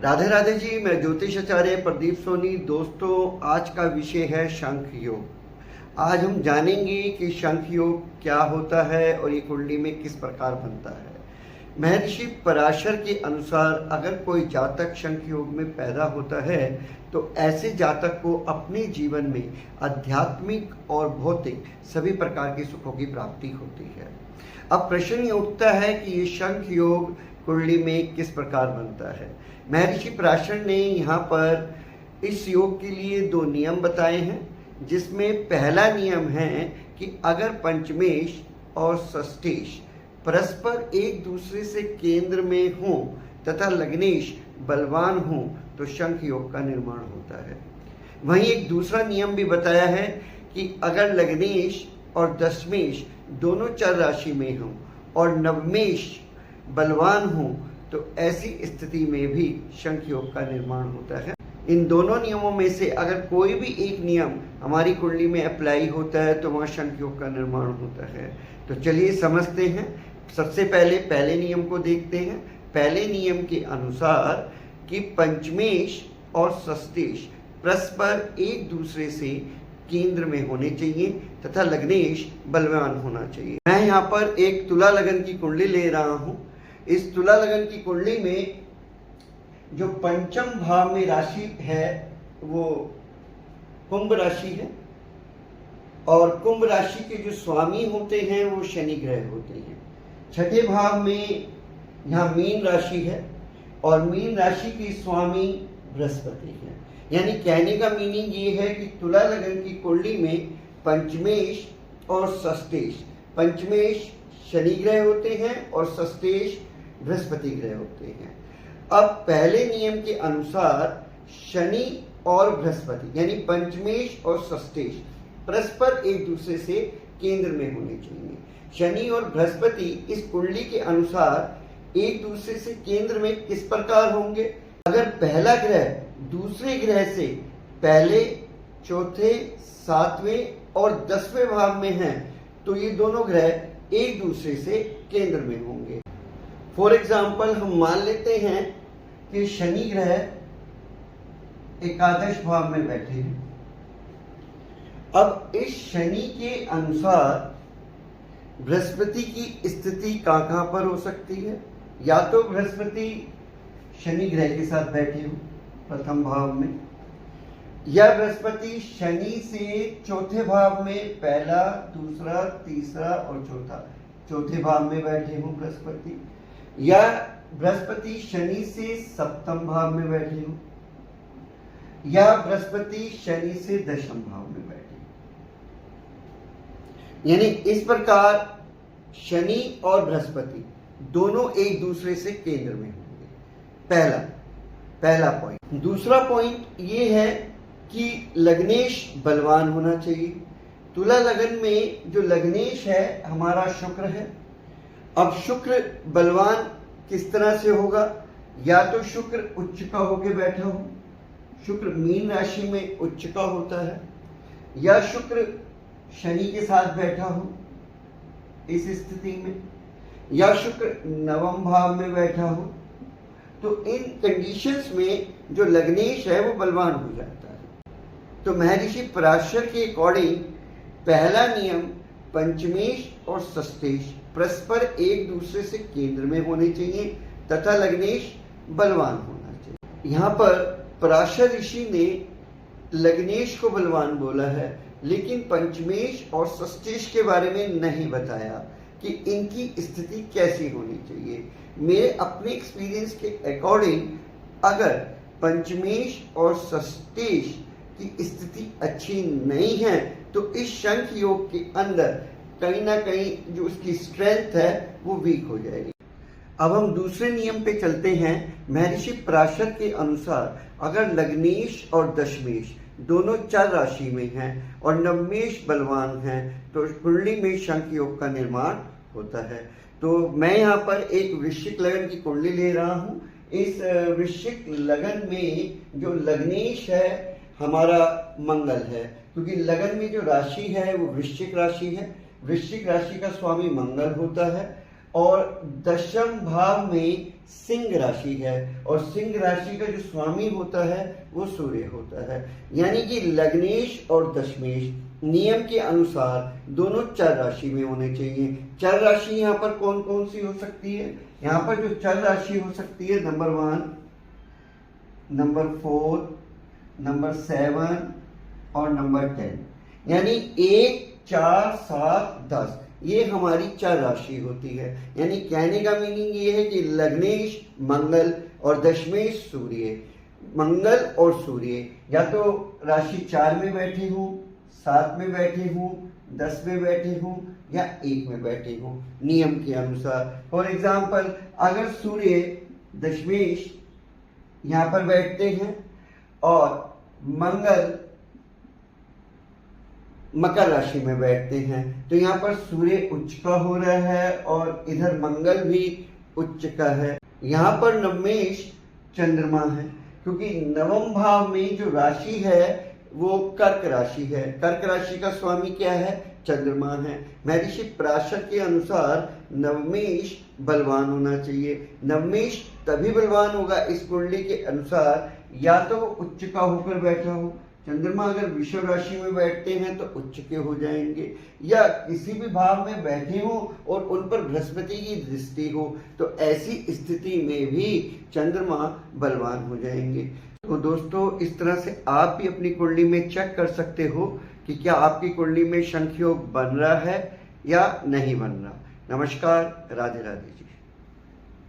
राधे राधे जी, मैं ज्योतिषाचार्य प्रदीप सोनी। दोस्तों, आज का विषय है शंख योग। आज हम जानेंगे कि शंख योग क्या होता है और ये कुंडली में किस प्रकार बनता है। महर्षि पराशर के अनुसार अगर कोई जातक शंख योग में पैदा होता है तो ऐसे जातक को अपने जीवन में आध्यात्मिक और भौतिक सभी प्रकार के सुखों की प्राप्ति होती है। अब प्रश्न ये उठता है कि ये शंख योग कुंडली में किस प्रकार बनता है। महर्षि पराशर ने यहाँ पर इस योग के लिए 2 नियम बताए हैं, जिसमें पहला नियम है कि अगर पंचमेश और षष्ठेश परस्पर एक दूसरे से केंद्र में हों तथा लग्नेश बलवान हों तो शंख योग का निर्माण होता है। वहीं एक दूसरा नियम भी बताया है कि अगर लग्नेश और दशमेश दोनों चर राशि में हों और नवमेश बलवान हों तो ऐसी स्थिति में भी शंख योग का निर्माण होता है। इन दोनों नियमों में से अगर कोई भी एक नियम हमारी कुंडली में अप्लाई होता है तो वहाँ शंख योग का निर्माण होता है। तो चलिए समझते हैं। सबसे पहले नियम को देखते हैं। पहले नियम के अनुसार कि पंचमेश और षष्ठेश परस्पर एक दूसरे से केंद्र में होने चाहिए तथा लग्नेश बलवान होना चाहिए। मैं यहाँ पर एक तुला लगन की कुंडली ले रहा हूँ। इस तुला लगन की कुंडली में जो पंचम भाव में राशि है वो कुंभ राशि है और कुंभ राशि के जो स्वामी होते हैं वो शनि ग्रह होते हैं। छठे भाव में यहाँ मीन राशि है और मीन राशि की स्वामी बृहस्पति है। यानी कहने का मीनिंग ये है कि तुला लगन की कुंडली में पंचमेश और षष्ठेश, पंचमेश शनि ग्रह होते हैं और षष्ठेश बृहस्पति ग्रह होते हैं। अब पहले नियम के अनुसार शनि और बृहस्पति यानी पंचमेश और षष्ठेश परस्पर एक दूसरे से केंद्र में होने चाहिए। शनि और बृहस्पति इस कुंडली के अनुसार एक दूसरे से केंद्र में किस प्रकार होंगे। अगर पहला ग्रह दूसरे ग्रह से पहले, चौथे, 7वें और 10वें भाव में हैं तो ये दोनों ग्रह एक दूसरे से केंद्र में होंगे। फॉर एग्जाम्पल हम मान लेते हैं कि शनि ग्रह एकादश भाव में बैठे हैं। अब इस शनि के अनुसार बृहस्पति की स्थिति कहाँ पर हो सकती है। या तो बृहस्पति शनि ग्रह के साथ बैठे हो प्रथम भाव में, या बृहस्पति शनि से चौथे भाव में पहला, दूसरा, तीसरा और चौथे भाव में बैठे हो बृहस्पति, या बृहस्पति शनि से सप्तम भाव में बैठे हो, या बृहस्पति शनि से दशम भाव में बैठे। यानी इस प्रकार शनि और बृहस्पति दोनों एक दूसरे से केंद्र में होंगे। पहला पॉइंट। दूसरा पॉइंट ये है कि लग्नेश बलवान होना चाहिए। तुला लगन में जो लग्नेश है हमारा शुक्र है। अब शुक्र बलवान किस तरह से होगा। या तो शुक्र उच्च का होकर बैठा हो, शुक्र मीन राशि में उच्च का होता है, या शुक्र शनि के साथ बैठा हो इस स्थिति में, या शुक्र नवम भाव में बैठा हो। तो इन कंडीशंस में जो लग्नेश है वो बलवान हो जाता है। तो महर्षि पराशर के अकॉर्डिंग पहला नियम पंचमेश और षष्ठेश परस्पर एक दूसरे से केंद्र में होने चाहिए तथा लग्नेश बलवान होना चाहिए। यहाँ पर पराशर ऋषि ने लग्नेश को बलवान बोला है, लेकिन पंचमेश और षष्ठेश के बारे में नहीं बताया कि इनकी स्थिति कैसी होनी चाहिए। मेरे अपने एक्सपीरियंस के अकॉर्डिंग अगर पंचमेश और षष्ठेश की स्थिति अच्छी नहीं है तो इस शंख योग के अंदर कहीं ना कहीं जो उसकी स्ट्रेंथ है वो वीक हो जाएगी। अब हम दूसरे नियम पे चलते हैं। महर्षि पराशर के अनुसार अगर लग्नेश और दशमेश दोनों चर राशि में हैं और नवमेश बलवान हैं तो कुंडली में शंख योग का निर्माण होता है। तो मैं यहाँ पर एक वृश्चिक लगन की कुंडली ले रहा हूँ। इस वृश्चिक लगन में जो लग्नेश है हमारा मंगल है, क्योंकि लगन में जो राशि है वो वृश्चिक राशि है। वृश्चिक राशि का स्वामी मंगल होता है। और दशम भाव में सिंह राशि है और सिंह राशि का जो स्वामी होता है वो सूर्य होता है। यानी कि लग्नेश और दशमेश नियम के अनुसार दोनों चर राशि में होने चाहिए। चर राशि यहाँ पर कौन कौन सी हो सकती है? यहाँ पर जो चर राशि हो सकती है नंबर 1, नंबर 4, नंबर 7 और नंबर 10, यानी 1, 4, 7, 10 ये हमारी चर राशि होती है। यानी कहने का मीनिंग ये है कि लग्नेश मंगल और दशमेश सूर्य, मंगल और सूर्य या तो राशि 4 में बैठे हूँ, 7 में बैठे हूँ, 10 में बैठे हूँ या 1 में बैठे हूँ नियम के अनुसार। फॉर एग्जाम्पल अगर सूर्य दशमेश यहाँ पर बैठते हैं और मंगल मकर राशि में बैठते हैं तो यहाँ पर सूर्य उच्च का हो रहा है और इधर मंगल भी उच्च का है। यहाँ पर नवमेश चंद्रमा है क्योंकि नवम भाव में जो राशि है वो कर्क राशि है। कर्क राशि का स्वामी क्या है? चंद्रमा है। महर्षि पराशर के अनुसार नवमेश बलवान होना चाहिए। नवमेश तभी बलवान होगा इस कुंडली के अनुसार या तो उच्च का होकर बैठा हो। चंद्रमा अगर विषुव राशि में बैठते हैं तो उच्च के हो जाएंगे, या किसी भी भाव में बैठे हो और उन पर बृहस्पति की दृष्टि हो तो ऐसी स्थिति में भी चंद्रमा बलवान हो जाएंगे। तो दोस्तों इस तरह से आप भी अपनी कुंडली में चेक कर सकते हो कि क्या आपकी कुंडली में शंख योग बन रहा है या नहीं बन रहा। नमस्कार, राधे राधे जी।